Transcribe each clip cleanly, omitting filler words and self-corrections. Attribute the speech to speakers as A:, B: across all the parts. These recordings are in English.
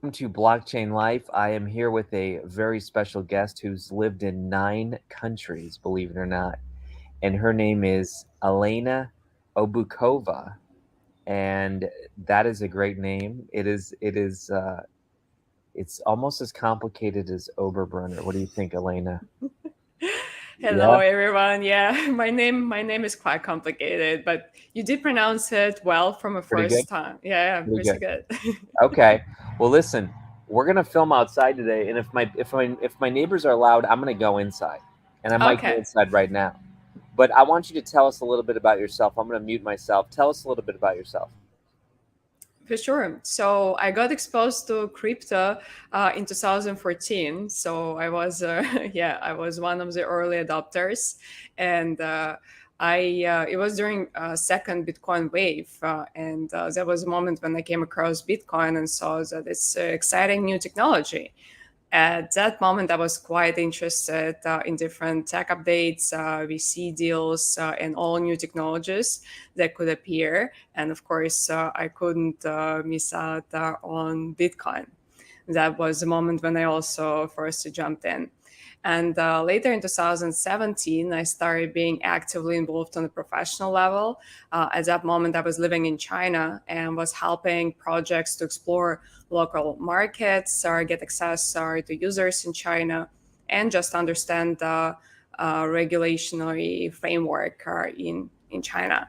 A: Welcome to Blockchain Life. I am here with a very special guest who's lived in 9 countries, believe it or not. And her name is Elena Obukhova. And that is a great name. It's almost as complicated as Oberbrunner. What do you think, Elena?
B: Hello,
A: Yeah,
B: everyone. Yeah, my name is quite complicated, but you did pronounce it well from a
A: pretty good.
B: first time. Yeah,
A: Pretty
B: pretty
A: good.
B: good.
A: Okay. Well, listen, we're gonna film outside today, and if my neighbors are loud, I'm gonna go inside, and I might go
B: Okay,
A: inside right now. But I want you to tell us a little bit about yourself. I'm going to mute myself. Tell us a little bit about yourself.
B: for sure. So I got exposed to crypto in 2014. So I was, yeah, I was one of the early adopters, and it was during second Bitcoin wave, and that was a moment when I came across Bitcoin and saw that it's exciting new technology. At that moment, I was quite interested in different tech updates, VC deals, and all new technologies that could appear. And of course, I couldn't miss out on Bitcoin. That was the moment when I also first jumped in. And later in 2017, I started being actively involved on a professional level. At that moment, I was living in China and was helping projects to explore local markets or get access to users in China and just understand the regulatory framework in China.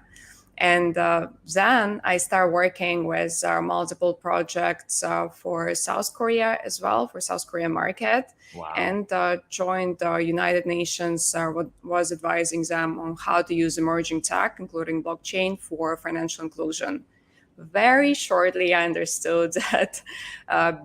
B: And then I started working with multiple projects for South Korea as well, for South Korea market,
A: Wow.
B: and joined the United Nations, was advising them on how to use emerging tech, including blockchain, for financial inclusion. Very shortly, I understood that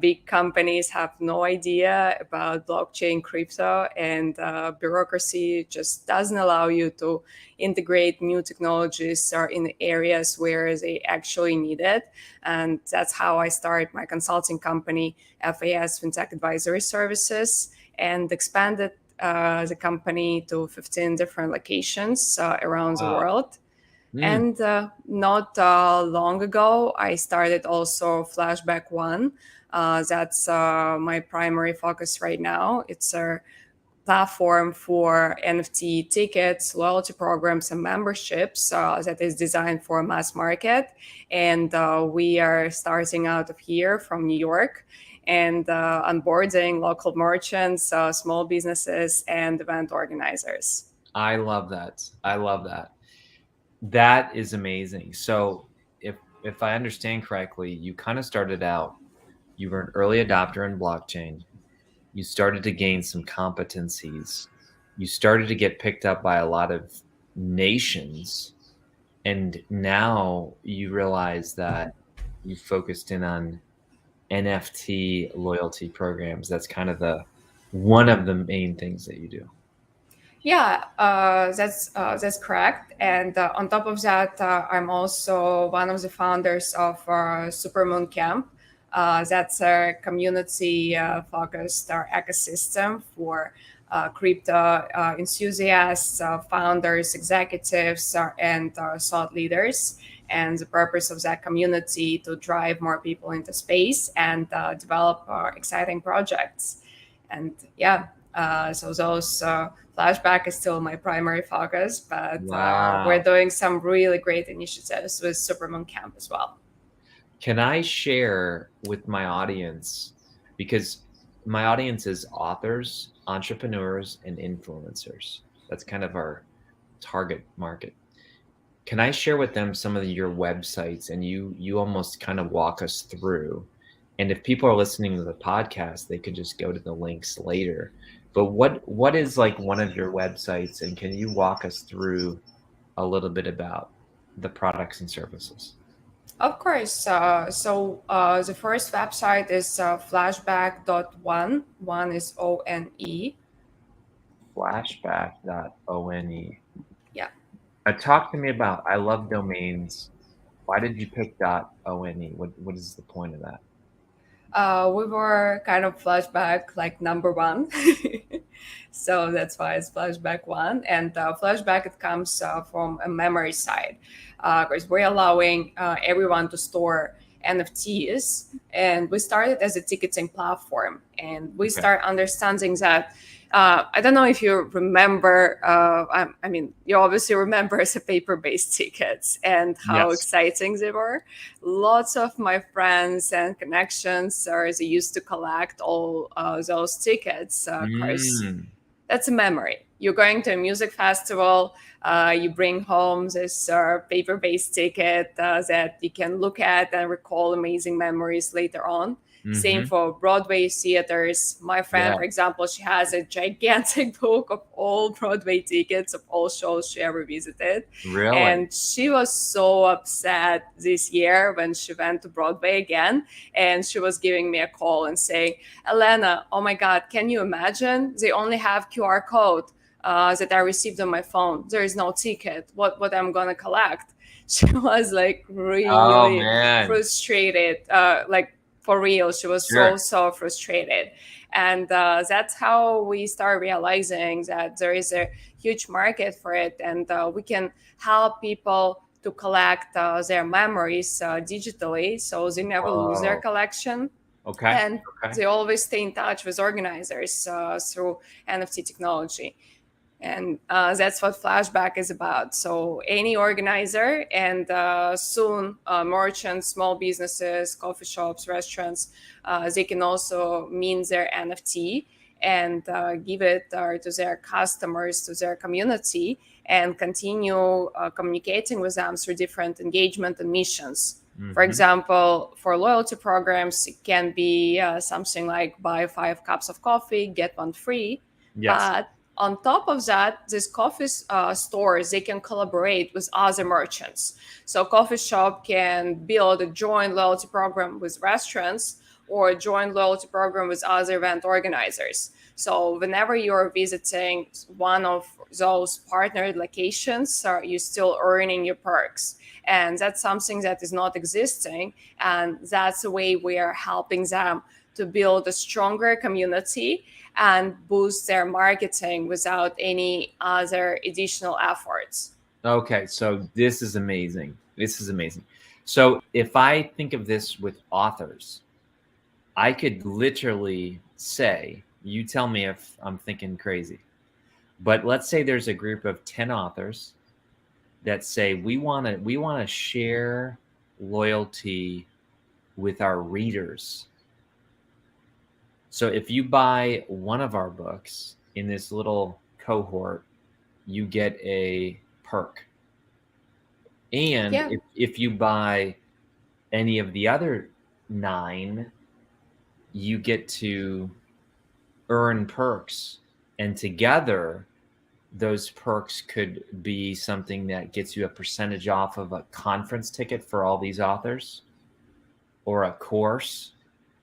B: big companies have no idea about blockchain, crypto, and bureaucracy just doesn't allow you to integrate new technologies in areas where they actually need it. And that's how I started my consulting company, FAS Fintech Advisory Services, and expanded the company to 15 different locations around the
A: Wow.
B: world.
A: Mm.
B: And not long ago, I started also Flashback One. That's my primary focus right now. It's a platform for NFT tickets, loyalty programs, and memberships that is designed for mass market. And we are starting out of here from New York and onboarding local merchants, small businesses, and event organizers.
A: I love that. I love that. That is amazing. So, if I understand correctly, you kind of started out, you were an early adopter in blockchain. You started to gain some competencies. You started to get picked up by a lot of nations, and now you realize that you focused in on NFT loyalty programs. That's kind of the one of the main things that you do.
B: Yeah, that's correct. And on top of that, I'm also one of the founders of Supermoon Camp. That's a community focused ecosystem for crypto enthusiasts, founders, executives, and thought leaders. And the purpose of that community to drive more people into space and develop exciting projects. And yeah, so those Flashback is still my primary focus, but we're
A: Wow.
B: doing some really great initiatives with Supermoon Camp as well.
A: Can I share with my audience, because my audience is authors, entrepreneurs, and influencers. That's kind of our target market. Can I share with them some of your websites, and you almost kind of walk us through? And if people are listening to the podcast, they could just go to the links later. But what is like one of your websites, and can you walk us through a little bit about the products and services?
B: Of course. The first website is flashback.one. One is ONE.
A: Flashback.one.
B: Yeah.
A: Talk to me about, I love domains. Why did you pick .one? What is the point of that?
B: We were kind of flashback like number one. So that's why it's flashback one. And flashback, it comes from a memory side because we're allowing everyone to store NFTs, and we started as a ticketing platform, and we
A: Okay.
B: start understanding that. I don't know if you remember. I mean, you obviously remember as a paper-based tickets and how
A: Yes.
B: exciting they were. Lots of my friends and connections are they used to collect all those tickets because
A: Mm.
B: that's a memory. You're going to a music festival, you bring home this paper-based ticket that you can look at and recall amazing memories later on. Same
A: Mm-hmm.
B: for Broadway theaters. My friend,
A: Yeah.
B: for example, she has a gigantic book of all Broadway tickets of all shows she ever visited.
A: Really?
B: And she was so upset this year when she went to Broadway again. And she was giving me a call and saying, Elena, oh my God, can you imagine? They only have QR code that I received on my phone. There is no ticket. What I'm gonna collect? She was like
A: Oh
B: really
A: man.
B: frustrated. Like for real, she was
A: Sure.
B: so frustrated. And that's how we start realizing that there is a huge market for it, and we can help people to collect their memories digitally, so they never lose their
A: Whoa.
B: collection,
A: Okay.
B: and
A: Okay.
B: they always stay in touch with organizers through NFT technology. And that's what Flashback is about. So any organizer and soon merchants, small businesses, coffee shops, restaurants, they can also mint their NFT and give it to their customers, to their community, and continue communicating with them through different engagement and missions. For
A: Mm-hmm.
B: example, for loyalty programs, it can be something like buy 5 cups of coffee, get one free.
A: Yes.
B: But on top of that, these coffee stores, they can collaborate with other merchants. So coffee shop can build a joint loyalty program with restaurants or a joint loyalty program with other event organizers. So whenever you're visiting one of those partnered locations, you're still earning your perks. And that's something that is not existing. And that's the way we are helping them to build a stronger community and boost their marketing without any other additional efforts.
A: Okay. So this is amazing. This is amazing. So if I think of this with authors, I could literally say, you tell me if I'm thinking crazy, but let's say there's a group of 10 authors that say we want to share loyalty with our readers. So if you buy one of our books in this little cohort, you get a perk. And
B: Yeah.
A: if you buy any of the other 9, you get to earn perks. And together, those perks could be something that gets you a percentage off of a conference ticket for all these authors or a course.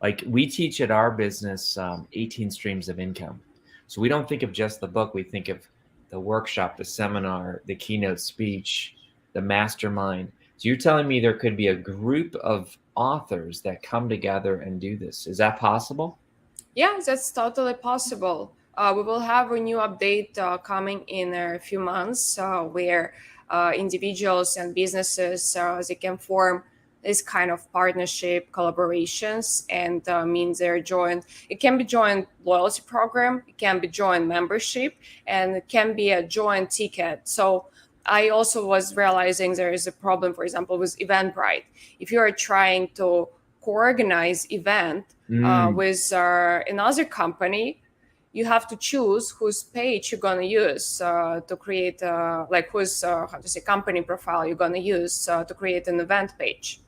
A: Like we teach at our business 18 streams of income. So we don't think of just the book. We think of the workshop, the seminar, the keynote speech, the mastermind. So you're telling me there could be a group of authors that come together and do this. Is that possible?
B: Yeah, that's totally possible. We will have a new update coming in a few months where individuals and businesses they can form this kind of partnership collaborations and means they're joined. It can be joint loyalty program, it can be joint membership, and it can be a joint ticket. So I also was realizing there is a problem, for example, with Eventbrite. If you are trying to co-organize event
A: Mm,
B: with another company, you have to choose whose page you're going to use to create, like whose, how to say, company profile you're going to use to create an event page.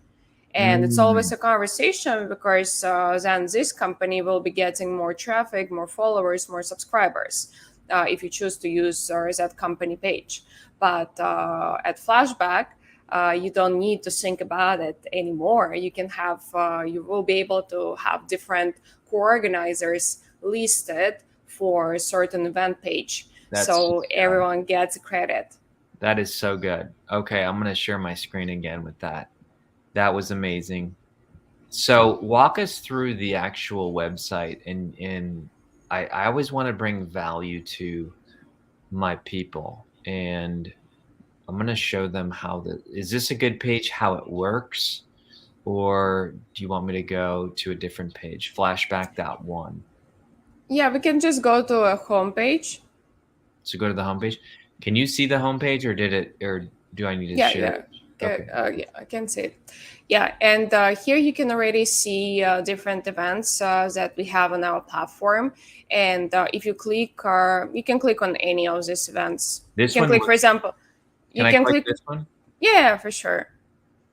B: And it's always
A: mm.
B: a conversation because then this company will be getting more traffic, more followers, more subscribers if you choose to use that company page. But at Flashback, you don't need to think about it anymore. You can have, you will be able to have different co-organizers listed for a certain event page.
A: That's
B: So
A: just good.
B: everyone gets credit.
A: That is so good. Okay, I'm going to share my screen again with that. That was amazing. So walk us through the actual website, and I always want to bring value to my people, and I'm going to show them how is this a good page, how it works? or do you want me to go to a different page? Flashback.one.
B: Yeah, we can just go to a homepage.
A: So go to the homepage. Can you see the homepage, or do I need to
B: Yeah,
A: share
B: yeah.
A: it? Okay.
B: Yeah, I can see it. Yeah, and here you can already see different events that we have on our platform. And if you click, you can click on any of these events. You
A: This
B: can
A: one
B: click, for
A: was,
B: example,
A: can
B: you
A: I
B: can
A: click
B: click.
A: this one?
B: Yeah, for sure.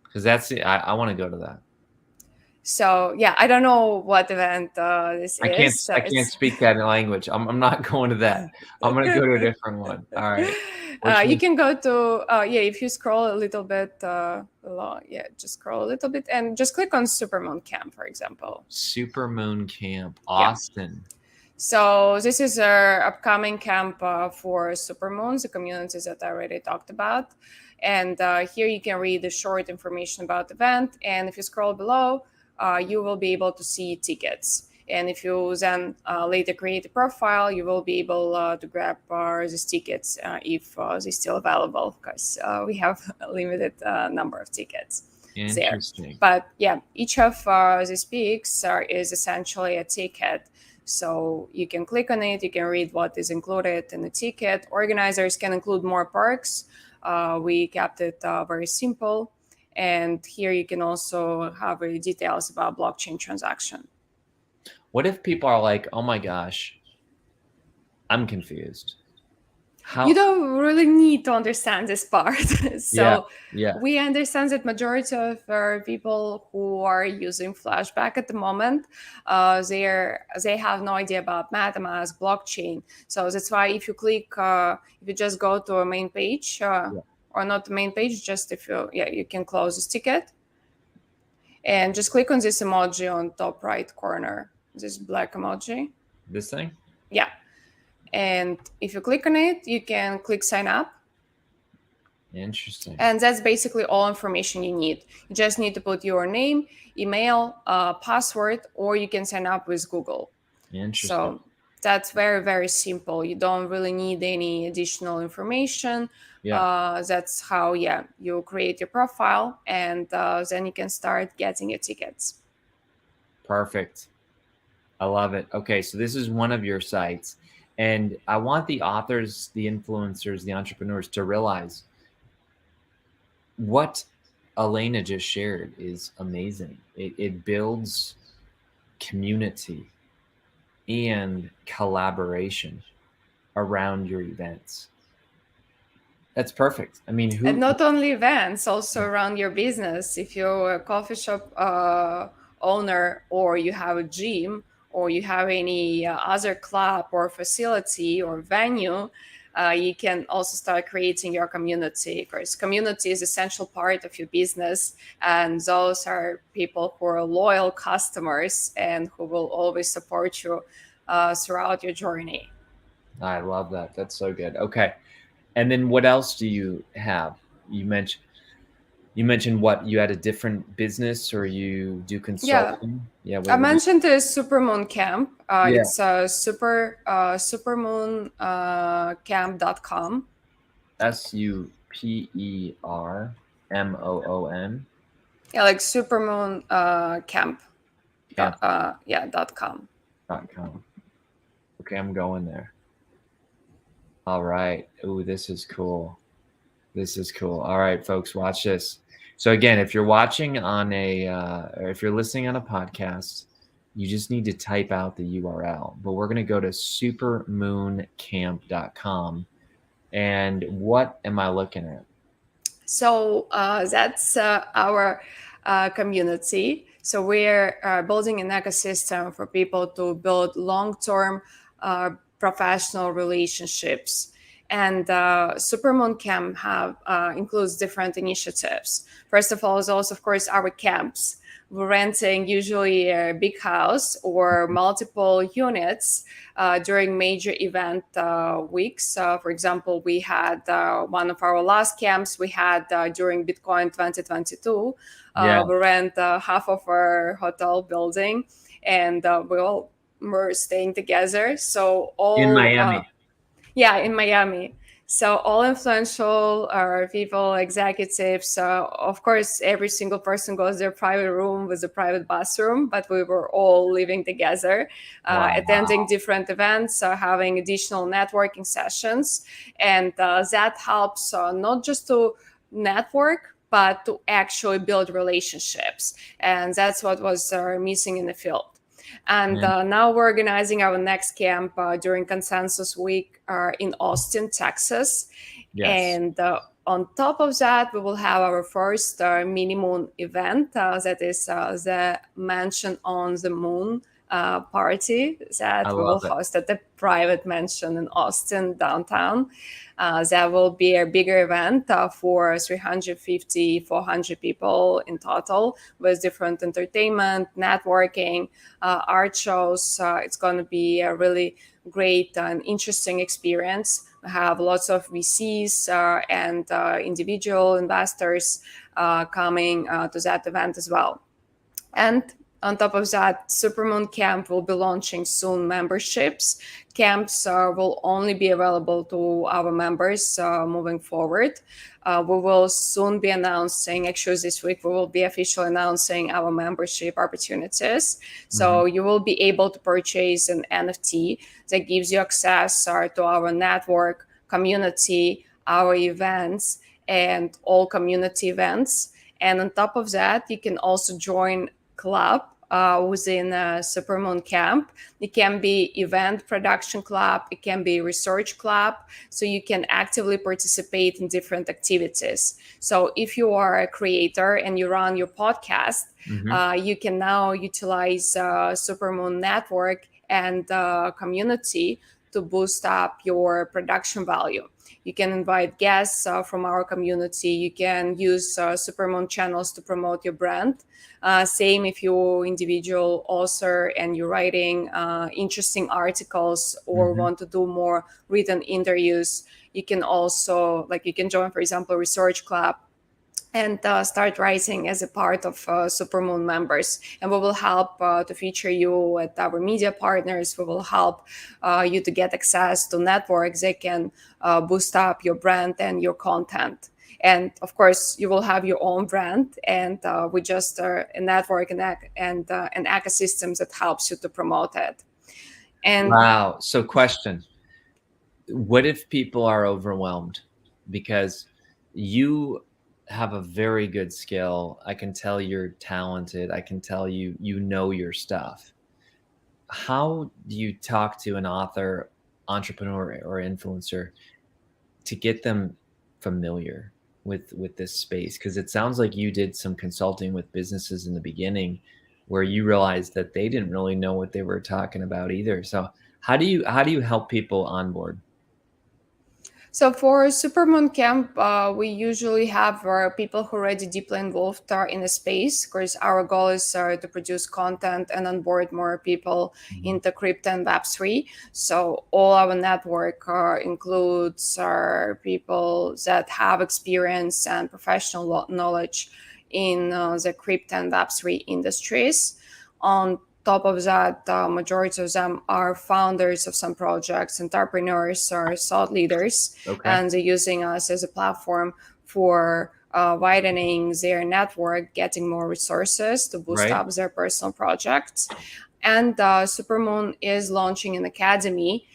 A: Because that's the, I want to go to that.
B: So yeah, I don't know what event this
A: I can't
B: is.
A: I can't speak that language. I'm not going to that. I'm gonna go to a different one. All right. Which
B: You
A: one?
B: can go to yeah, if you scroll a little bit along, yeah, just scroll a little bit and just click on Supermoon Camp, for example.
A: Supermoon Camp,
B: Yeah.
A: Austin.
B: So this is our upcoming camp for Supermoons, the communities that I already talked about. And here you can read the short information about the event. And if you scroll below, you will be able to see tickets. And if you then later create a profile, you will be able to grab these tickets if they're still available, because we have a limited number of tickets there.
A: Interesting.
B: But yeah, each of these peaks is essentially a ticket. So you can click on it, you can read what is included in the ticket. Organizers can include more perks. We kept it very simple. And here you can also have details about blockchain transaction.
A: What if people are like, oh my gosh, I'm confused.
B: You
A: How?
B: don't really need to understand this part. So
A: Yeah.
B: we understand that majority of people who are using Flashback at the moment, they have no idea about MetaMask blockchain. So that's why if you click, if you just go to a main page, or not the main page, just if you can close this ticket and just click on this emoji on top right corner, this black emoji.
A: This thing?
B: Yeah. And if you click on it, you can click sign up.
A: Interesting.
B: And that's basically all information you need. You just need to put your name, email, password, or you can sign up with Google.
A: Interesting.
B: So that's very, very simple. You don't really need any additional information. That's how, you create your profile, and then you can start getting your tickets.
A: Perfect. I love it. Okay, so this is one of your sites. And I want the authors, the influencers, the entrepreneurs to realize what Elena just shared is amazing. It builds community and collaboration around your events. That's perfect. I mean,
B: And not only events, also around your business. If you're a coffee shop owner, or you have a gym, or you have any other club or facility or venue, you can also start creating your community, because community is essential part of your business, and those are people who are loyal customers and who will always support you throughout your journey.
A: I love that. That's so good. Okay. And then what else do you have? You mentioned what, you had a different business, or you do consulting? Yeah.
B: I mentioned the Supermoon Camp. It's supermoon.camp.com.
A: SUPERMOON.
B: Yeah, like Supermoon Camp. .com.
A: Okay, I'm going there. All right. Ooh, this is cool. This is cool. All right, folks, watch this. So again, if you're watching on or if you're listening on a podcast, you just need to type out the URL. But we're going to go to supermooncamp.com. And what am I looking at?
B: So that's our community. So we're building an ecosystem for people to build long-term professional relationships. And Supermoon Camp includes different initiatives. First of all, is also, of course, our camps. We're renting usually a big house or multiple units during major event weeks. For example, we had one of our last camps we had during Bitcoin 2022. We rent half of our hotel building, and we all were staying together. So all
A: in Miami.
B: In Miami. So all influential people, executives, of course, every single person goes their private room with a private bathroom, but we were all living together,
A: Wow.
B: attending different events, having additional networking sessions. And that helps not just to network, but to actually build relationships. And that's what was missing in the field. And now we're organizing our next camp during Consensus Week in Austin, Texas.
A: Yes.
B: And on top of that, we will have our first mini moon event. That is the Mansion on the Moon party
A: I
B: that we will
A: love it.
B: host at the private mansion in Austin downtown. That will be a bigger event for 350, 400 people in total, with different entertainment, networking, art shows. It's going to be a really great and interesting experience. We have lots of VCs and individual investors coming to that event as well. And on top of that, Supermoon Camp will be launching soon memberships. Camps will only be available to our members moving forward. We will soon be announcing, actually this week, we will be officially announcing our membership opportunities. So you will be able to purchase an NFT that gives you access to our network, community, our events, and all community events. And on top of that, you can also join club within a Supermoon Camp. It can be event production club, it can be research club, so you can actively participate in different activities. So if you are a creator and you run your podcast, you can now utilize Supermoon Network and community to boost up your production value. You can invite guests from our community. You can use Supermoon channels to promote your brand. Same if you're individual author and you're writing interesting articles or want to do more written interviews. You can also, you can join, for example, a research club and start writing as a part of Supermoon members. And we will help to feature you at our media partners. We will help you to get access to networks that can boost up your brand and your content. And of course, you will have your own brand, and we just a network and an ecosystem that helps you to promote it. And
A: Wow. So question, what if people are overwhelmed? Because you have a very good skill. I can tell you're talented. I can tell you know your stuff. How do you talk to an author, entrepreneur, or influencer to get them familiar with this space? Because it sounds like you did some consulting with businesses in the beginning where you realized that they didn't really know what they were talking about either. So how do you help people onboard?
B: so for Supermoon Camp, we usually have people who are already deeply involved in the space, because our goal is to produce content and onboard more people into crypto and Web3. So all our network includes people that have experience and professional knowledge in the crypto and Web3 industries. On top of that, majority of them are founders of some projects, entrepreneurs, or thought leaders, and they're using us as a platform for widening their network, getting more resources to boost up their personal projects. And Supermoon is launching an academy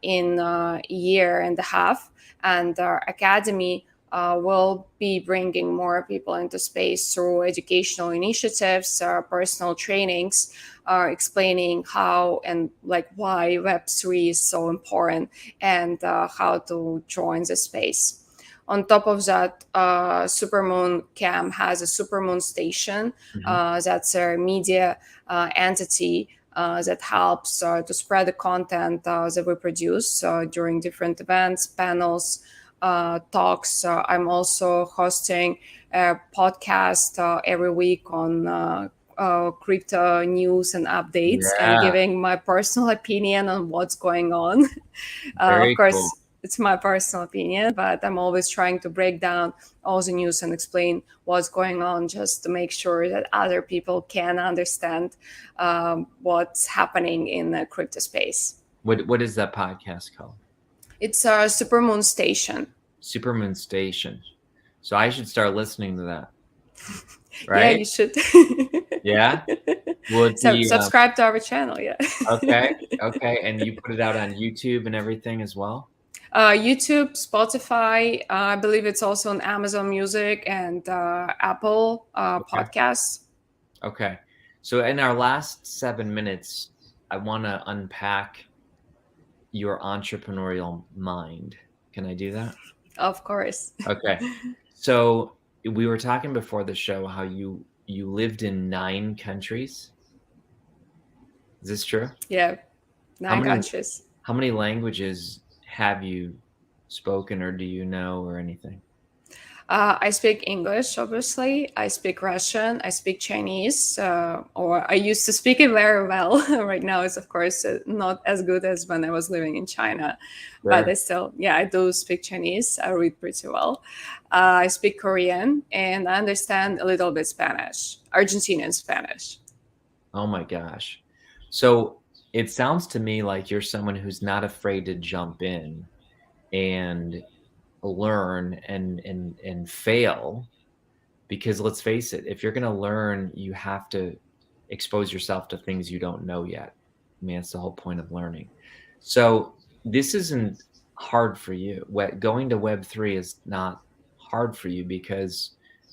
B: in a year and a half, and our academy will be bringing more people into space through educational initiatives, personal trainings, explaining how and why Web3 is so important, and how to join the space. On top of that, Supermoon Camp has a Supermoon Station. That's a media entity that helps to spread the content that we produce during different events, panels, talks. I'm also hosting a podcast every week on crypto news and updates, and giving my personal opinion on what's going on. Of course, it's my personal opinion, but I'm always trying to break down all the news and explain what's going on, just to make sure that other people can understand what's happening in the crypto space.
A: What is that podcast called?
B: It's a Supermoon station.
A: Supermoon Station. So I should start listening to that,
B: Yeah,
A: right?
B: you should.
A: Yeah. Will it
B: So
A: be
B: subscribe to our channel. Yeah.
A: okay? Okay, and you put it out on YouTube and everything as well?
B: YouTube, Spotify. I believe it's also on Amazon Music and Apple
A: Okay.
B: Podcasts.
A: Okay. So in our last 7 minutes, I want to unpack your entrepreneurial mind. Can I do that?
B: Of course.
A: Okay. So we were talking before the show how you lived in 9 countries. Is this true?
B: Yeah,
A: How
B: nine
A: many
B: countries.
A: how many languages have you spoken or do you know or anything?
B: I speak English, obviously. I speak Russian. I speak Chinese, or I used to speak it very well. Right now, it's of course not as good as when I was living in China, but
A: Sure.
B: I still, yeah, I do speak Chinese. I read pretty well. I speak Korean, and I understand a little bit Spanish, Argentinian Spanish.
A: Oh my gosh. So it sounds to me like you're someone who's not afraid to jump in and learn and fail because let's face it, if you're going to learn, you have to expose yourself to things you don't know yet. I mean, that's the whole point of learning. So this isn't hard for you. Going to Web3 is not hard for you because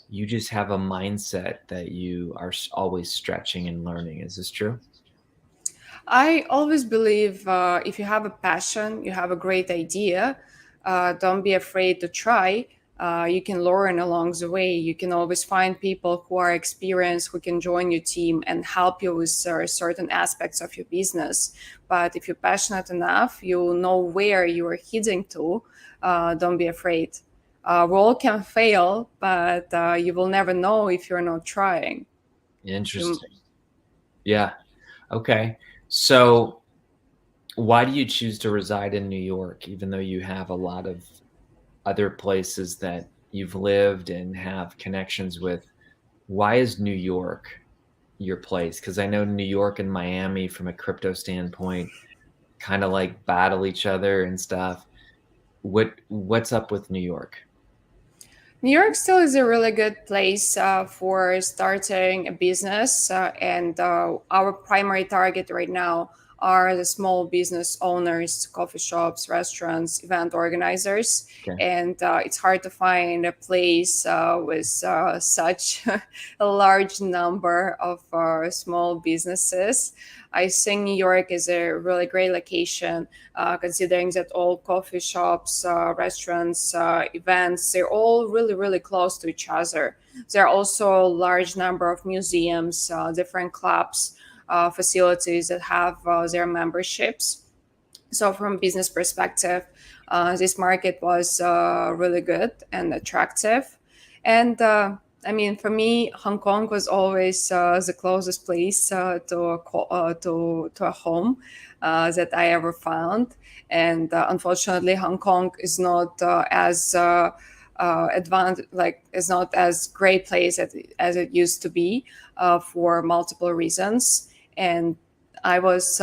A: you just have a mindset that you are always stretching and learning. Is this true?
B: I always believe if you have a passion, you have a great idea, don't be afraid to try. You can learn along the way. You can always find people who are experienced, who can join your team and help you with certain aspects of your business. But if you're passionate enough, you know where you are heading to. Don't be afraid. We all can fail, but you will never know if you're not trying. You,
A: Interesting. Yeah. Okay. So why do you choose to reside in New York, even though you have a lot of other places that you've lived and have connections with? Why is New York your place? Because I know New York and Miami, from a crypto standpoint, kind of like battle each other and stuff. What's up with New York?
B: New York still is a really good place for starting a business, and our primary target right now are the small business owners, coffee shops, restaurants, event organizers.
A: Okay.
B: And it's hard to find a place with such a large number of small businesses. I think New York is a really great location, considering that all coffee shops, restaurants, events, they're all really, really close to each other. There are also a large number of museums, different clubs, facilities that have their memberships. So from business perspective, this market was really good and attractive. And I mean, for me, Hong Kong was always the closest place to a home that I ever found. And unfortunately, Hong Kong is not as like is not as great place as it used to be for multiple reasons. And I was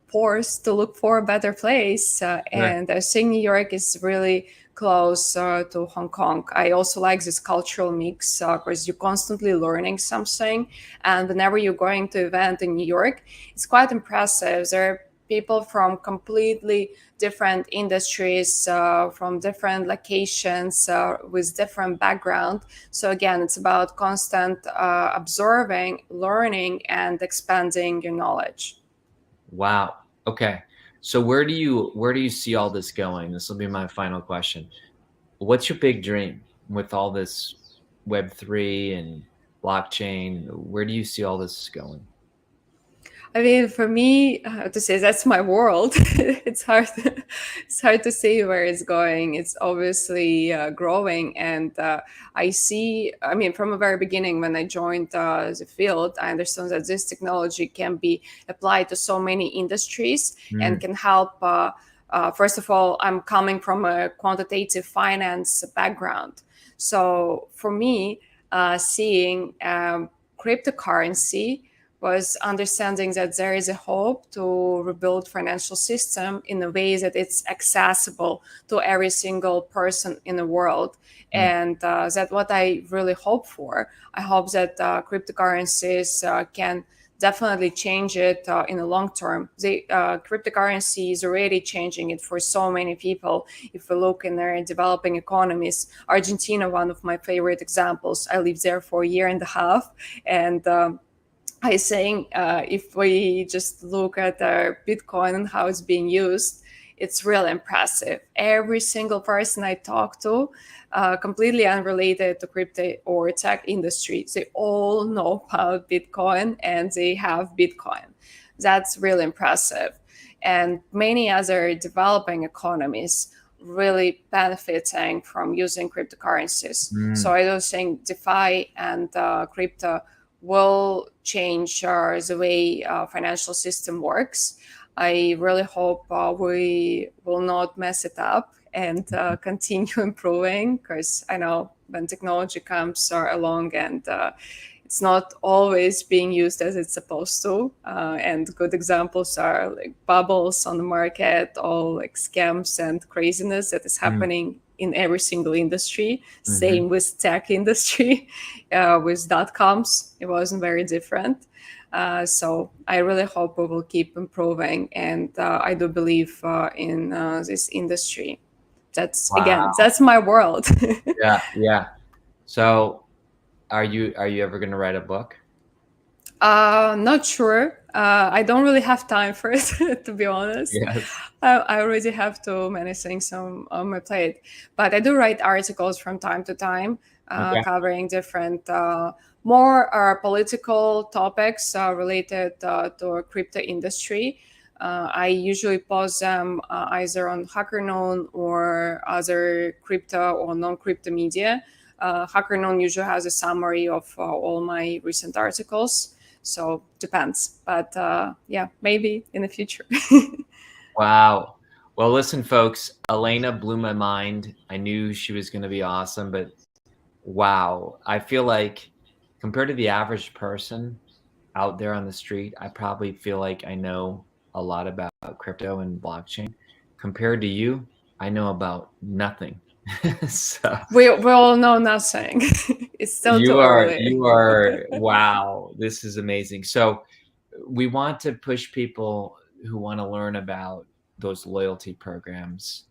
B: forced to look for a better place.
A: Sure.
B: And I think New York is really close to Hong Kong. I also like this cultural mix because you're constantly learning something. And whenever you're going to an event in New York, it's quite impressive. There are people from completely different industries, from different locations, with different background. So again, it's about constant observing, learning, and expanding your knowledge.
A: Wow. Okay. So where do you see all this going? This will be my final question. What's your big dream with all this Web3 and blockchain? Where do you see all this going?
B: I mean, for me, to say that's my world. It's hard. It's hard to say where it's going. It's obviously growing, and I see. I mean, from the very beginning, when I joined the field, I understand that this technology can be applied to so many industries and
A: Mm,
B: can help. First of all, I'm coming from a quantitative finance background, so for me, seeing cryptocurrency was understanding that there is a hope to rebuild financial system in a way that it's accessible to every single person in the world. And that's what I really hope for. I hope that cryptocurrencies can definitely change it in the long term. The cryptocurrency is already changing it for so many people. If we look in their developing economies, Argentina, one of my favorite examples. I lived there for a year and a half, and I think if we just look at Bitcoin and how it's being used, it's really impressive. Every single person I talk to, completely unrelated to crypto or tech industry, they all know about Bitcoin and they have Bitcoin. That's really impressive. And many other developing economies really benefiting from using cryptocurrencies. So I don't think DeFi and crypto will change the way financial system works. I really hope we will not mess it up and continue improving, because I know when technology comes along and it's not always being used as it's supposed to. And good examples are like bubbles on the market, all like scams and craziness that is happening in every single industry. Same with tech industry. With .coms, it wasn't very different. So I really hope we will keep improving, and I do believe in this industry. That's again, that's my world.
A: Yeah. So are you ever going to write a book?
B: Not sure. I don't really have time for it, to be honest.
A: Yes.
B: I already have too many things on my plate. But I do write articles from time to time, covering different, more political topics related to crypto industry. I usually post them either on HackerNown or other crypto or non-crypto media. HackerNown usually has a summary of all my recent articles. So depends, but yeah, maybe in the future.
A: Wow. Well, listen, folks, Elena blew my mind. I knew she was going to be awesome, but wow. I feel like compared to the average person out there on the street, I probably feel like I know a lot about crypto and blockchain. Compared to you, I know about nothing. So
B: we all know nothing. It's still too early.
A: wow, this is amazing. So we want to push people who want to learn about those loyalty programs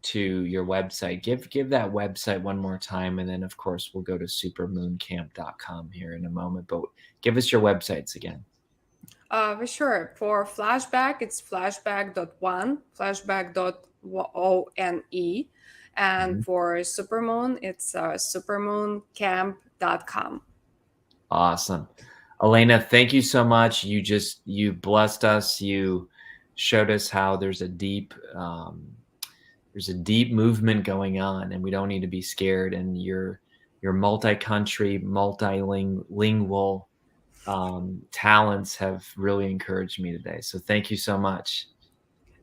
A: to your website. Give that website one more time, and then of course we'll go to supermooncamp.com here in a moment, but give us your websites again.
B: For sure. For Flashback, it's flashback.one, flashback.one. And for Supermoon, it's supermooncamp.com.
A: Awesome. Elena, thank you so much. You blessed us. You showed us how there's a deep movement going on, and we don't need to be scared. And your multi-country, multilingual talents have really encouraged me today. So thank you so much.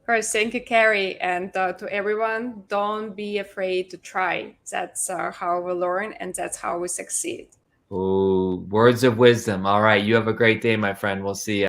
B: Of course, thank you, Kary. And to everyone, don't be afraid to try. That's how we learn, and that's how we succeed.
A: Oh, words of wisdom. All right. You have a great day, my friend. We'll see you.